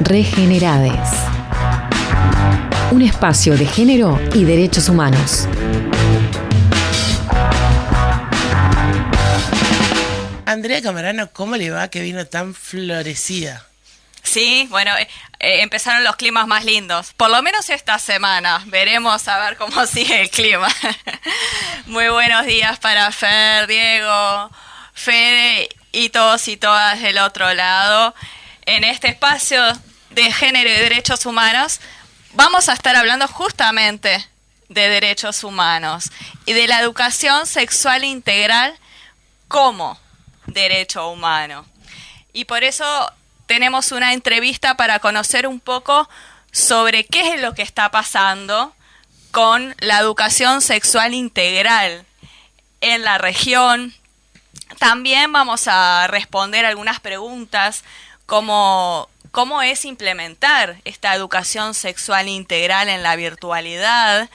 Regenerades. Un espacio de género y derechos humanos. Andrea Camarano, ¿cómo le va que vino tan florecida? Sí, bueno, empezaron los climas más lindos, por lo menos esta semana. Veremos a ver cómo sigue el clima. Muy buenos días para Fer, Diego, Fede y todos y todas del otro lado. En este espacio de género y derechos humanos vamos a estar hablando justamente de derechos humanos y de la educación sexual integral como derecho humano. Y por eso tenemos una entrevista para conocer un poco sobre qué es lo que está pasando con la educación sexual integral en la región. También vamos a responder algunas preguntas como cómo es implementar esta educación sexual integral en la virtualidad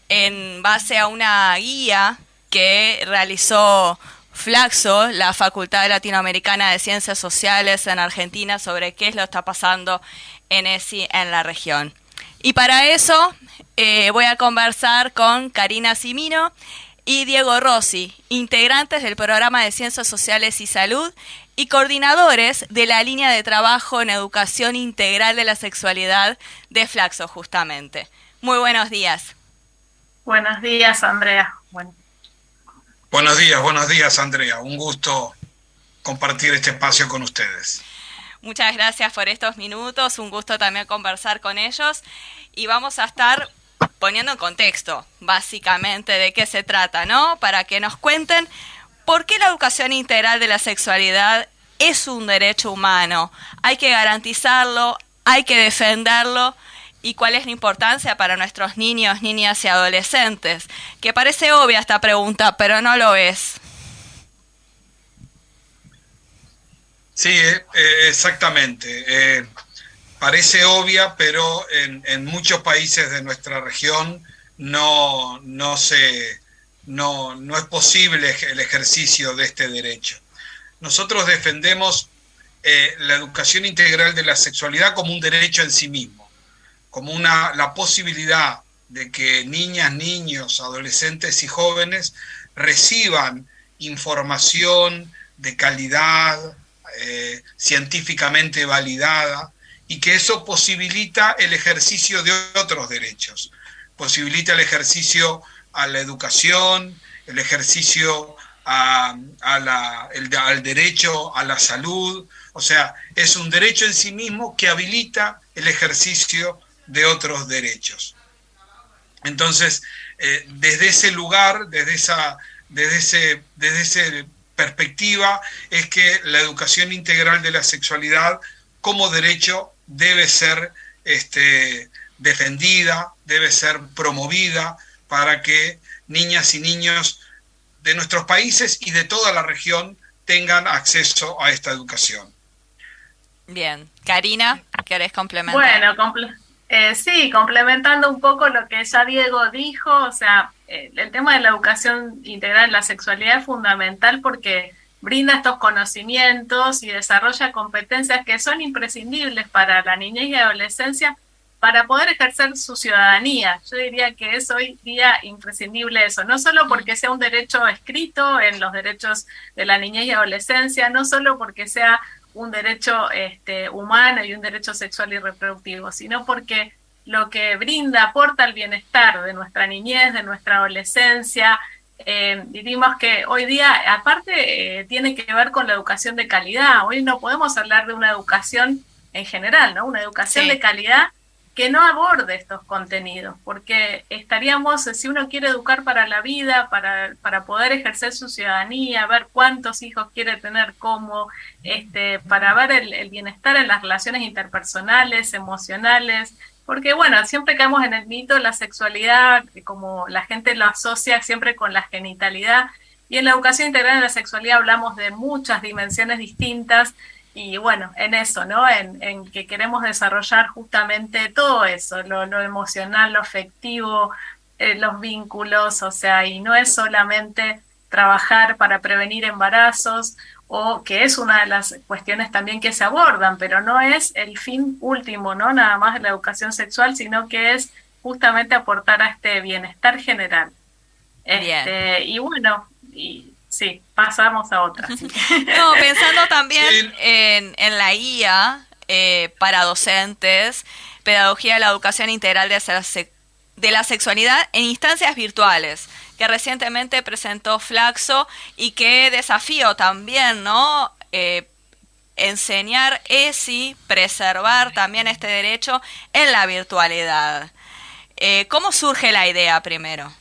en base a una guía que realizó Flaxo, la Facultad Latinoamericana de Ciencias Sociales en Argentina, sobre qué es lo que está pasando en ESI en la región. Y para eso voy a conversar con Karina Cimino y Diego Rossi, integrantes del Programa de Ciencias Sociales y Salud y coordinadores de la línea de trabajo en educación integral de la sexualidad de Flaxo, justamente. Muy buenos días. Buenos días, Andrea. Buenos días, Andrea. Un gusto compartir este espacio con ustedes. Muchas gracias por estos minutos, un gusto también conversar con ellos y vamos a estar poniendo en contexto, básicamente, de qué se trata, ¿no? Para que nos cuenten por qué la educación integral de la sexualidad es un derecho humano. Hay que garantizarlo, hay que defenderlo. ¿Y cuál es la importancia para nuestros niños, niñas y adolescentes? Que parece obvia esta pregunta, pero no lo es. Sí, exactamente. Parece obvia, pero en muchos países de nuestra región no es posible el ejercicio de este derecho. Nosotros defendemos la educación integral de la sexualidad como un derecho en sí mismo, como la posibilidad de que niñas, niños, adolescentes y jóvenes reciban información de calidad, científicamente validada, y que eso posibilita el ejercicio de otros derechos. Posibilita el ejercicio a la educación, el ejercicio al derecho a la salud. O sea, es un derecho en sí mismo que habilita el ejercicio de otros derechos. Entonces, desde ese lugar, desde esa perspectiva, es que la educación integral de la sexualidad como derecho debe ser defendida, debe ser promovida para que niñas y niños de nuestros países y de toda la región tengan acceso a esta educación. Bien. Karina, ¿querés complementar? Bueno, sí, complementando un poco lo que ya Diego dijo, o sea, el tema de la educación integral en la sexualidad es fundamental porque brinda estos conocimientos y desarrolla competencias que son imprescindibles para la niñez y adolescencia para poder ejercer su ciudadanía. Yo diría que es hoy día imprescindible eso, no solo porque sea un derecho escrito en los derechos de la niñez y adolescencia, no solo porque sea un derecho humano y un derecho sexual y reproductivo, sino porque lo que brinda, aporta el bienestar de nuestra niñez, de nuestra adolescencia. Diríamos que hoy día, aparte, tiene que ver con la educación de calidad. Hoy no podemos hablar de una educación en general, ¿no? Una educación de calidad que no aborde estos contenidos, porque estaríamos, si uno quiere educar para la vida, para poder ejercer su ciudadanía, ver cuántos hijos quiere tener, cómo, para ver el bienestar en las relaciones interpersonales, emocionales, porque bueno, siempre caemos en el mito de la sexualidad, como la gente lo asocia siempre con la genitalidad, y en la educación integral de la sexualidad hablamos de muchas dimensiones distintas. Y bueno, en eso, ¿no? En que queremos desarrollar justamente todo eso, lo emocional, lo afectivo, los vínculos, o sea, y no es solamente trabajar para prevenir embarazos o que es una de las cuestiones también que se abordan, pero no es el fin último, ¿no? Nada más de la educación sexual, sino que es justamente aportar a este bienestar general. Bien. Y bueno, y sí, pasamos a otra. ¿Sí? No, pensando también en la IA para docentes, pedagogía de la educación integral de la sexualidad en instancias virtuales, que recientemente presentó Flaxo y qué desafío también, ¿no? Enseñar ESI, preservar también este derecho en la virtualidad. ¿Cómo surge la idea primero?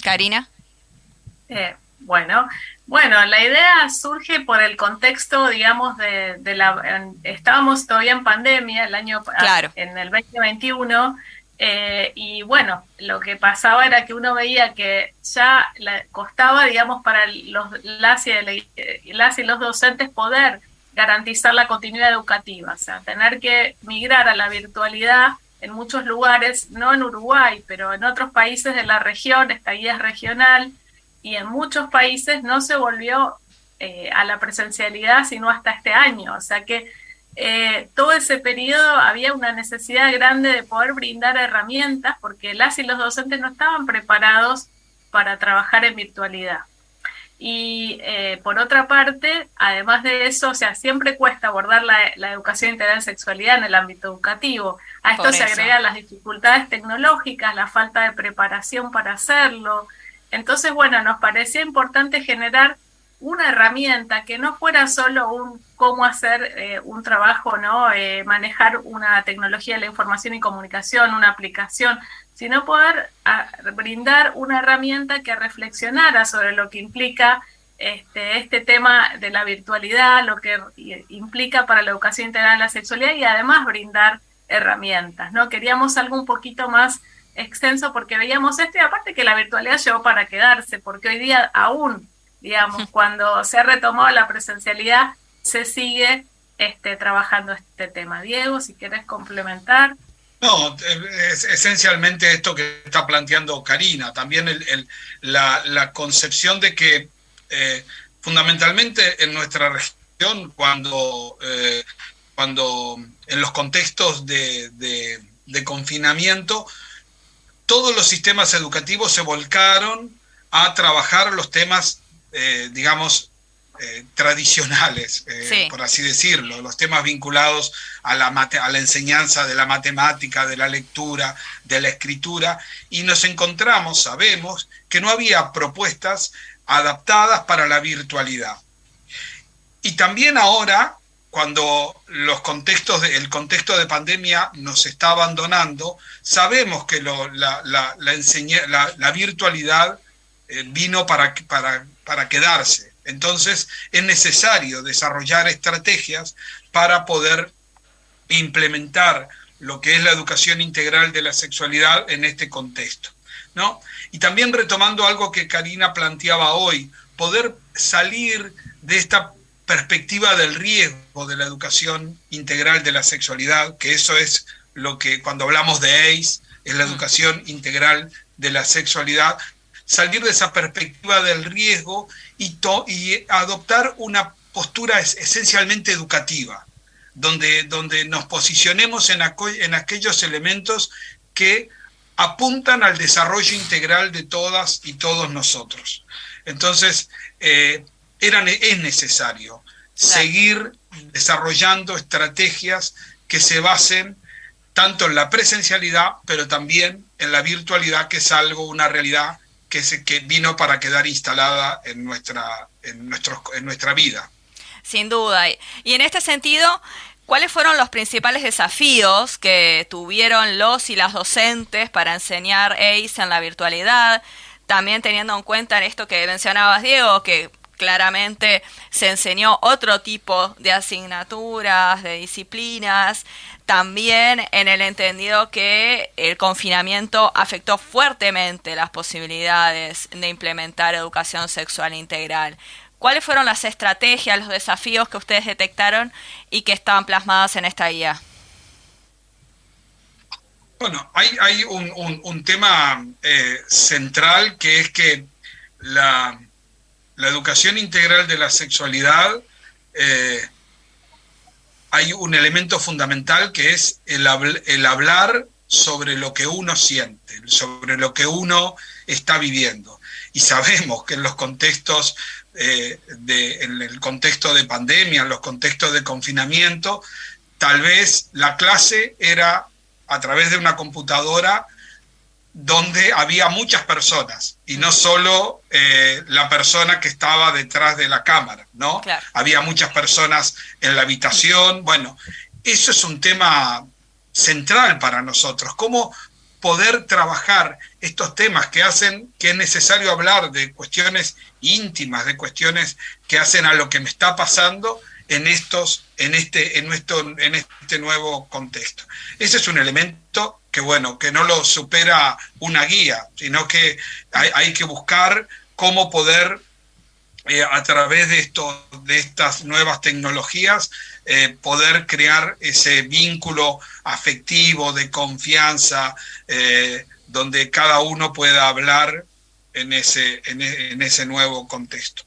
Karina. Bueno, la idea surge por el contexto, digamos, estábamos todavía en pandemia Claro. en el 2021, y bueno, lo que pasaba era que uno veía que ya costaba, digamos, para las y los docentes poder garantizar la continuidad educativa, o sea, tener que migrar a la virtualidad en muchos lugares, no en Uruguay, pero en otros países de la región, esta guía es regional, y en muchos países no se volvió a la presencialidad sino hasta este año. O sea que todo ese periodo había una necesidad grande de poder brindar herramientas porque las y los docentes no estaban preparados para trabajar en virtualidad. Y por otra parte, además de eso, o sea, siempre cuesta abordar la educación integral en sexualidad en el ámbito educativo. A esto se agregan las dificultades tecnológicas, la falta de preparación para hacerlo. Entonces, bueno, nos parecía importante generar una herramienta que no fuera solo cómo hacer un trabajo, ¿no? Manejar una tecnología de la información y comunicación, una aplicación, sino poder brindar una herramienta que reflexionara sobre lo que implica este tema de la virtualidad, lo que implica para la educación integral en la sexualidad y además brindar herramientas, ¿no? Queríamos algo un poquito más extenso porque veíamos esto y aparte que la virtualidad llegó para quedarse, porque hoy día aún, digamos, cuando se ha retomado la presencialidad, se sigue trabajando este tema. Diego, si quieres complementar. No, es esencialmente esto que está planteando Karina, también la concepción de que fundamentalmente en nuestra región, cuando en los contextos de confinamiento, todos los sistemas educativos se volcaron a trabajar los temas, digamos, tradicionales, sí, por así decirlo, los temas vinculados a la enseñanza de la matemática, de la lectura, de la escritura, y nos encontramos, sabemos, que no había propuestas adaptadas para la virtualidad. Y también ahora, cuando el contexto de pandemia nos está abandonando, sabemos que la virtualidad vino para quedarse. Entonces es necesario desarrollar estrategias para poder implementar lo que es la educación integral de la sexualidad en este contexto, ¿no? Y también retomando algo que Karina planteaba hoy, poder salir de esta perspectiva del riesgo de la educación integral de la sexualidad, que eso es lo que cuando hablamos de ACE, es la educación integral de la sexualidad, salir de esa perspectiva del riesgo y adoptar una postura esencialmente educativa, donde nos posicionemos en aquellos elementos que apuntan al desarrollo integral de todas y todos nosotros. Entonces, es necesario seguir desarrollando estrategias que se basen tanto en la presencialidad, pero también en la virtualidad, que es una realidad que vino para quedar instalada en nuestra vida. Sin duda. Y en este sentido, ¿cuáles fueron los principales desafíos que tuvieron los y las docentes para enseñar ACE en la virtualidad? También teniendo en cuenta esto que mencionabas, Diego, que claramente se enseñó otro tipo de asignaturas, de disciplinas, también en el entendido que el confinamiento afectó fuertemente las posibilidades de implementar educación sexual integral. ¿Cuáles fueron las estrategias, los desafíos que ustedes detectaron y que estaban plasmadas en esta guía? Bueno, hay un tema central, que es que la educación integral de la sexualidad, hay un elemento fundamental que es el hablar sobre lo que uno siente, sobre lo que uno está viviendo. Y sabemos que en los contextos, en el contexto de pandemia, en los contextos de confinamiento, tal vez la clase era a través de una computadora donde había muchas personas y no solo la persona que estaba detrás de la cámara, ¿no? Claro. Había muchas personas en la habitación. Bueno, eso es un tema central para nosotros. ¿Cómo poder trabajar estos temas que hacen que es necesario hablar de cuestiones íntimas, de cuestiones que hacen a lo que me está pasando en este nuevo contexto? Ese es un elemento que, bueno, que no lo supera una guía, sino que hay que buscar cómo poder, a través de estas nuevas tecnologías, poder crear ese vínculo afectivo, de confianza, donde cada uno pueda hablar en ese nuevo contexto.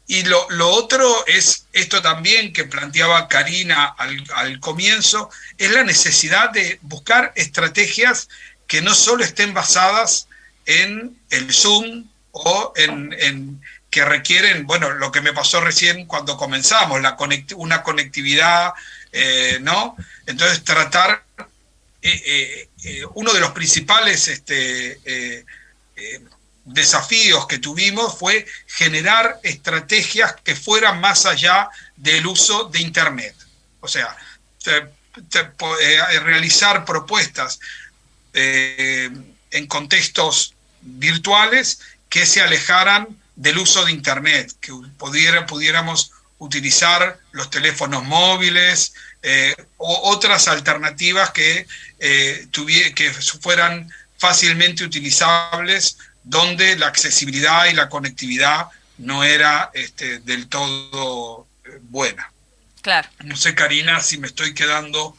Y lo otro es esto también que planteaba Karina al comienzo, es la necesidad de buscar estrategias que no solo estén basadas en el Zoom o en que requieren, bueno, lo que me pasó recién cuando comenzamos, una conectividad, ¿no? Entonces tratar, uno de los principales desafíos que tuvimos fue generar estrategias que fueran más allá del uso de Internet. O sea, realizar propuestas en contextos virtuales que se alejaran del uso de Internet, que pudiéramos utilizar los teléfonos móviles o otras alternativas que fueran fácilmente utilizables, donde la accesibilidad y la conectividad no era del todo buena. Claro. No sé, Karina, si me estoy quedando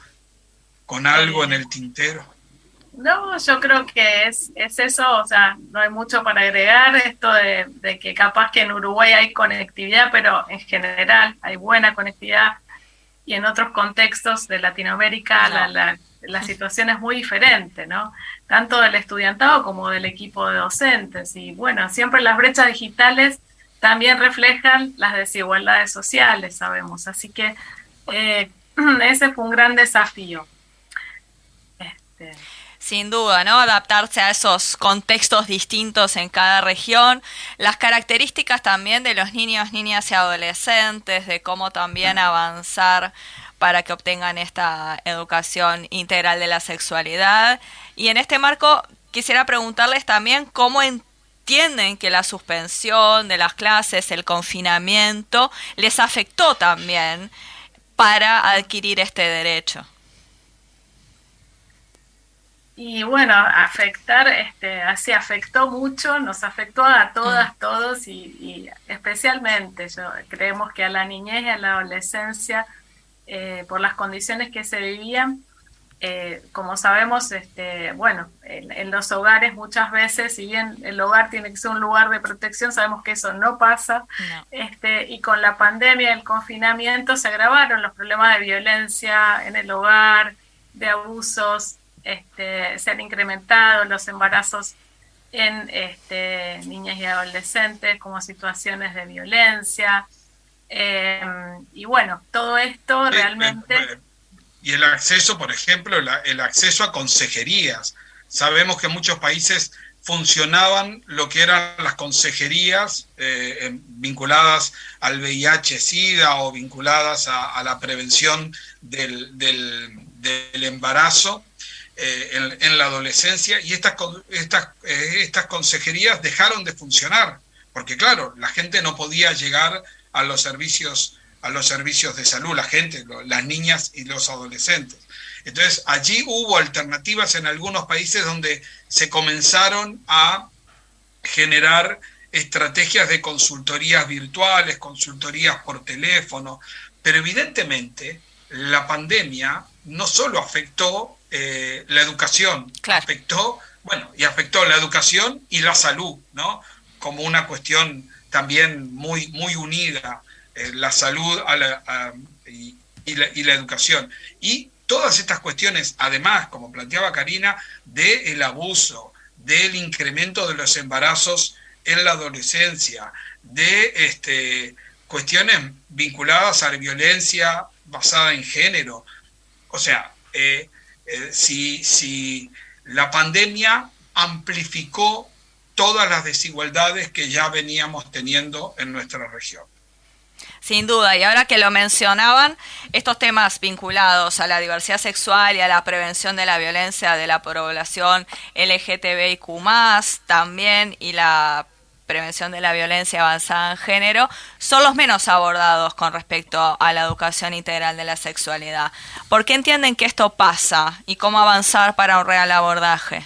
con algo en el tintero. No, yo creo que es eso, o sea, no hay mucho para agregar, esto de que capaz que en Uruguay hay conectividad, pero en general hay buena conectividad, y en otros contextos de Latinoamérica la situación es muy diferente, ¿no? Tanto del estudiantado como del equipo de docentes. Y bueno, siempre las brechas digitales también reflejan las desigualdades sociales, sabemos. Así que ese fue un gran desafío. Sin duda, ¿no? Adaptarse a esos contextos distintos en cada región, las características también de los niños, niñas y adolescentes, de cómo también avanzar para que obtengan esta educación integral de la sexualidad. Y en este marco quisiera preguntarles también cómo entienden que la suspensión de las clases, el confinamiento, les afectó también para adquirir este derecho. Y bueno, así afectó mucho, nos afectó a todas, todos, y especialmente creemos que a la niñez y a la adolescencia, por las condiciones que se vivían, como sabemos, bueno, en los hogares muchas veces, si bien el hogar tiene que ser un lugar de protección, sabemos que eso no pasa, y con la pandemia, el confinamiento, se agravaron los problemas de violencia en el hogar, de abusos. Se han incrementado los embarazos en niñas y adolescentes como situaciones de violencia, y bueno, todo esto realmente... Y el acceso, por ejemplo, el acceso a consejerías. Sabemos que en muchos países funcionaban lo que eran las consejerías vinculadas al VIH-Sida o vinculadas a la prevención del embarazo en la adolescencia, y estas consejerías dejaron de funcionar, porque claro, la gente no podía llegar a los servicios de salud, las niñas y los adolescentes. Entonces allí hubo alternativas en algunos países donde se comenzaron a generar estrategias de consultorías virtuales, consultorías por teléfono, pero evidentemente la pandemia no solo afectó la educación, claro, afectó la educación y la salud, ¿no? como una cuestión también muy, muy unida, la salud y la educación. Y todas estas cuestiones, además, como planteaba Karina, del abuso, del incremento de los embarazos en la adolescencia, de cuestiones vinculadas a la violencia basada en género. O sea, si la pandemia amplificó todas las desigualdades que ya veníamos teniendo en nuestra región. Sin duda, y ahora que lo mencionaban, estos temas vinculados a la diversidad sexual y a la prevención de la violencia de la población LGTBIQ+, también, y la prevención de la violencia avanzada en género, son los menos abordados con respecto a la educación integral de la sexualidad. ¿Por qué entienden que esto pasa y cómo avanzar para un real abordaje?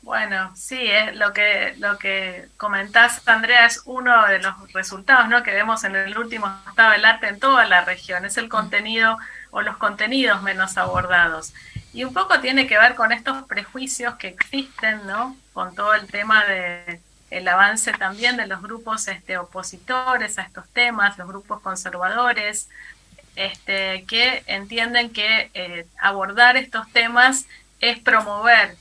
Bueno, sí, es lo que comentás, Andrea, es uno de los resultados, ¿no?, que vemos en el último estado del arte en toda la región, es el contenido o los contenidos menos abordados. Y un poco tiene que ver con estos prejuicios que existen, ¿no?, con todo el tema de el avance también de los grupos opositores a estos temas, los grupos conservadores, que entienden que abordar estos temas es promover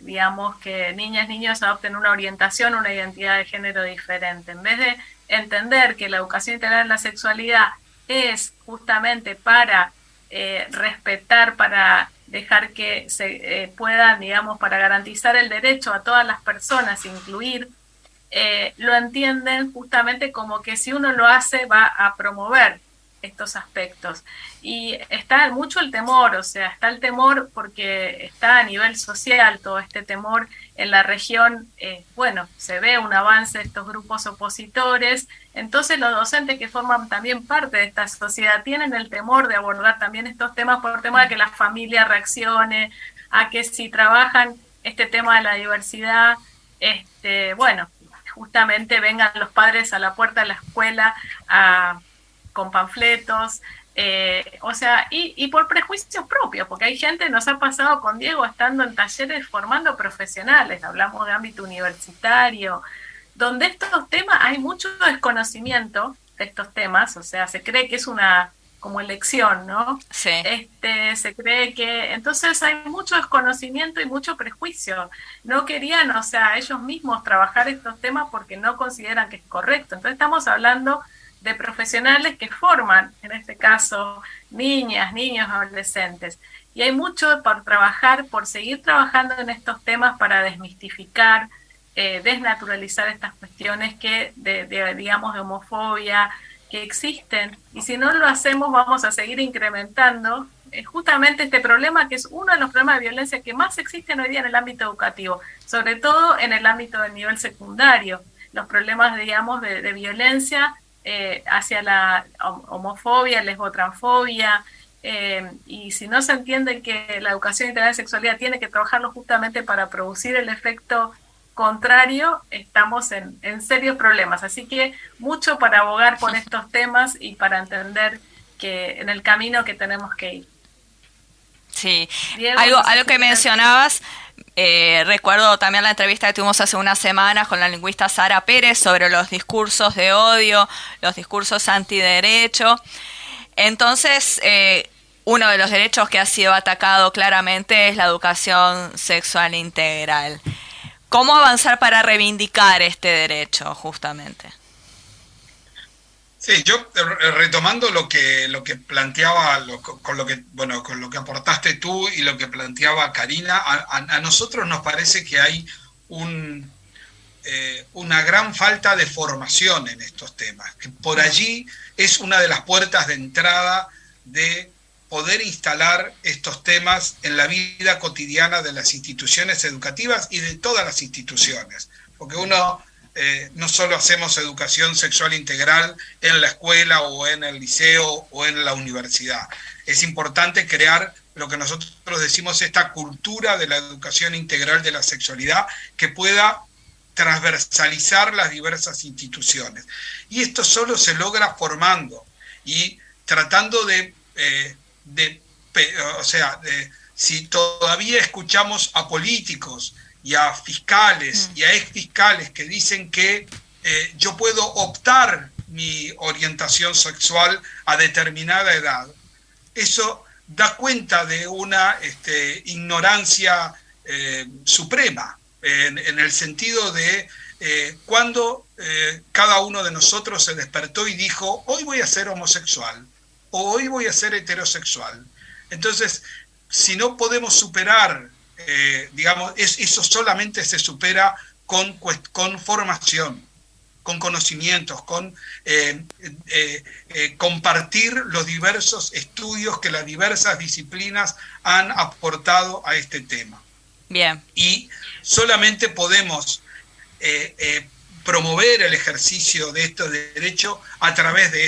digamos, que niñas, niños adopten una orientación, una identidad de género diferente. En vez de entender que la educación integral en la sexualidad es justamente para respetar, para dejar que se puedan, digamos, para garantizar el derecho a todas las personas, incluir, lo entienden justamente como que si uno lo hace va a promover estos aspectos. Y está mucho el temor, o sea, está el temor porque está a nivel social todo este temor en la región. Bueno, se ve un avance de estos grupos opositores, entonces los docentes que forman también parte de esta sociedad tienen el temor de abordar también estos temas por tema de que la familia reaccione, a que si trabajan este tema de la diversidad, bueno, justamente vengan los padres a la puerta de la escuela con panfletos, o sea, y por prejuicios propios, porque hay gente, nos ha pasado con Diego estando en talleres formando profesionales, hablamos de ámbito universitario, donde estos temas, hay mucho desconocimiento de estos temas, o sea, se cree que es una como elección, ¿no? Sí. Se cree que, entonces hay mucho desconocimiento y mucho prejuicio, no querían, o sea, ellos mismos trabajar estos temas porque no consideran que es correcto, entonces estamos hablando de profesionales que forman, en este caso, niñas, niños, adolescentes. Y hay mucho por trabajar, por seguir trabajando en estos temas para desmistificar, desnaturalizar estas cuestiones que digamos, de homofobia que existen. Y si no lo hacemos, vamos a seguir incrementando justamente este problema, que es uno de los problemas de violencia que más existen hoy día en el ámbito educativo, sobre todo en el ámbito del nivel secundario. Los problemas, digamos, de violencia hacia la homofobia, lesbotransfobia, y si no se entiende que la educación integral de sexualidad tiene que trabajarlo justamente para producir el efecto contrario, estamos en serios problemas. Así que mucho para abogar por estos temas y para entender que en el camino que tenemos que ir. Sí, Diego, algo que mencionabas, recuerdo también la entrevista que tuvimos hace unas semanas con la lingüista Sara Pérez sobre los discursos de odio, los discursos antiderecho. Entonces, uno de los derechos que ha sido atacado claramente es la educación sexual integral. ¿Cómo avanzar para reivindicar este derecho, justamente? Sí, yo retomando lo que planteaba, con lo que aportaste tú y lo que planteaba Karina, a nosotros nos parece que hay una gran falta de formación en estos temas, que por allí es una de las puertas de entrada de poder instalar estos temas en la vida cotidiana de las instituciones educativas y de todas las instituciones, porque no solo hacemos educación sexual integral en la escuela o en el liceo o en la universidad. Es importante crear lo que nosotros decimos, esta cultura de la educación integral de la sexualidad que pueda transversalizar las diversas instituciones. Y esto solo se logra formando y tratando si todavía escuchamos a políticos y a fiscales y a exfiscales que dicen que yo puedo optar mi orientación sexual a determinada edad, eso da cuenta de una ignorancia suprema, en el sentido de cuando cada uno de nosotros se despertó y dijo, hoy voy a ser homosexual, o hoy voy a ser heterosexual. Entonces, si no podemos superar, eso solamente se supera con formación, con conocimientos, con compartir los diversos estudios que las diversas disciplinas han aportado a este tema. Bien. Y solamente podemos promover el ejercicio de estos derechos a través de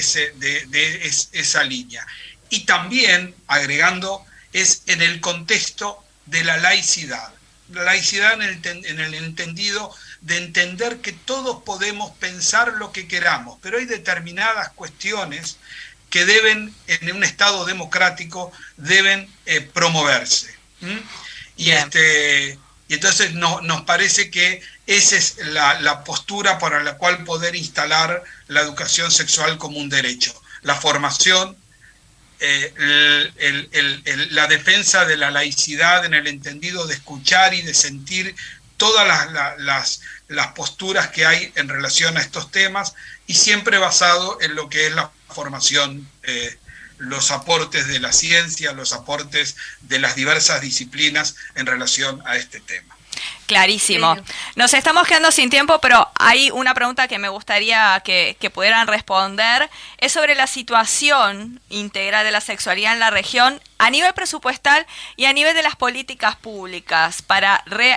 esa línea. Y también, agregando, es en el contexto de la laicidad. La laicidad en el entendido de entender que todos podemos pensar lo que queramos, pero hay determinadas cuestiones que deben, en un Estado democrático, deben promoverse. Y entonces nos parece que esa es la postura para la cual poder instalar la educación sexual como un derecho. La formación, la defensa de la laicidad en el entendido de escuchar y de sentir todas las posturas que hay en relación a estos temas, y siempre basado en lo que es la formación, los aportes de la ciencia, los aportes de las diversas disciplinas en relación a este tema. Clarísimo. Nos estamos quedando sin tiempo, pero hay una pregunta que me gustaría que pudieran responder. Es sobre la situación integral de la sexualidad en la región a nivel presupuestal y a nivel de las políticas públicas.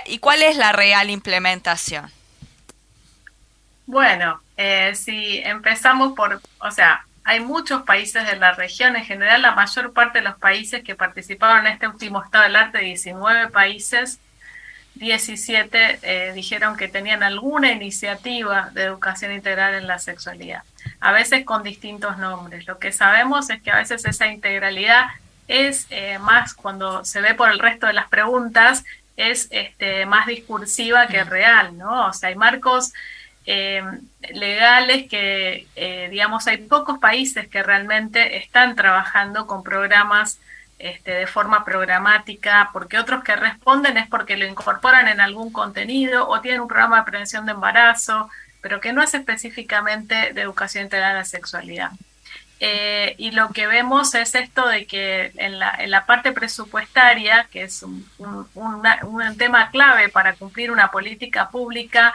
¿Y cuál es la real implementación? Bueno, si empezamos hay muchos países de la región. En general, la mayor parte de los países que participaron en este último Estado del Arte, 19 países, 17 dijeron que tenían alguna iniciativa de educación integral en la sexualidad, a veces con distintos nombres. Lo que sabemos es que a veces esa integralidad es más, cuando se ve por el resto de las preguntas, es más discursiva que real, ¿no? O sea, hay marcos legales que, hay pocos países que realmente están trabajando con programas de forma programática, porque otros que responden es porque lo incorporan en algún contenido o tienen un programa de prevención de embarazo, pero que no es específicamente de educación integral a la sexualidad. Y lo que vemos es esto de que en la parte presupuestaria, que es un tema clave para cumplir una política pública,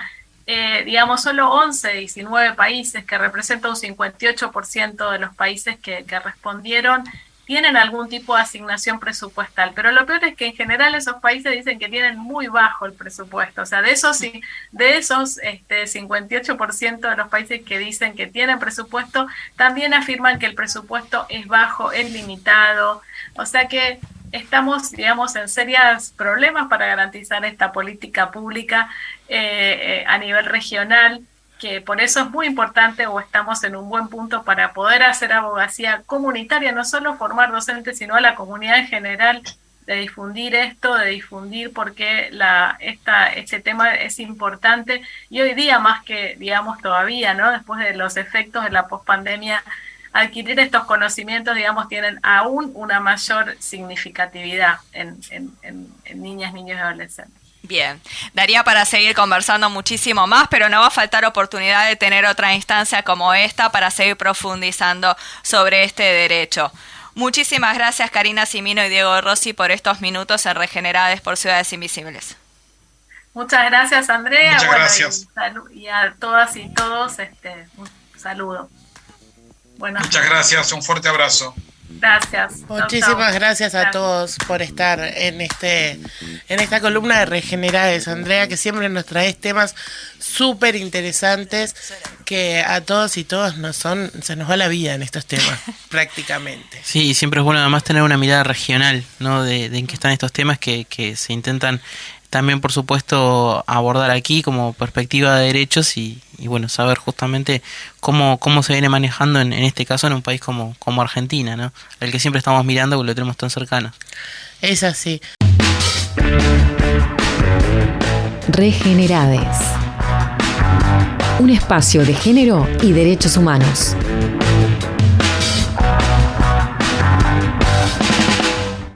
solo 11, 19 países, que representan un 58% de los países que respondieron, tienen algún tipo de asignación presupuestal, pero lo peor es que en general esos países dicen que tienen muy bajo el presupuesto. O sea, de esos 58% de los países que dicen que tienen presupuesto, también afirman que el presupuesto es bajo, es limitado. O sea que estamos, en serios problemas para garantizar esta política pública a nivel regional, que por eso es muy importante, o estamos en un buen punto para poder hacer abogacía comunitaria, no solo formar docentes, sino a la comunidad en general, de difundir esto, de difundir por qué este tema es importante, y hoy día más que, todavía, ¿no? Después de los efectos de la pospandemia, adquirir estos conocimientos, tienen aún una mayor significatividad en niñas, niños y adolescentes. Bien, daría para seguir conversando muchísimo más, pero no va a faltar oportunidad de tener otra instancia como esta para seguir profundizando sobre este derecho. Muchísimas gracias, Karina Cimino y Diego Rossi, por estos minutos en Regenerades por Ciudades Invisibles. Muchas gracias, Andrea. Muchas gracias. Y a todas y todos, un saludo. Muchas gracias, un fuerte abrazo. Gracias. Muchísimas gracias a todos por estar en esta columna de Regenerades, Andrea, que siempre nos traes temas súper interesantes que a todos y todas se nos va la vida en estos temas, prácticamente. Sí, siempre es bueno además tener una mirada regional, ¿no? de en qué están estos temas que se intentan también, por supuesto, abordar aquí como perspectiva de derechos y bueno, saber justamente cómo se viene manejando en este caso en un país como Argentina, ¿no? El que siempre estamos mirando porque lo tenemos tan cercano. Es así. Regenerades. Un espacio de género y derechos humanos.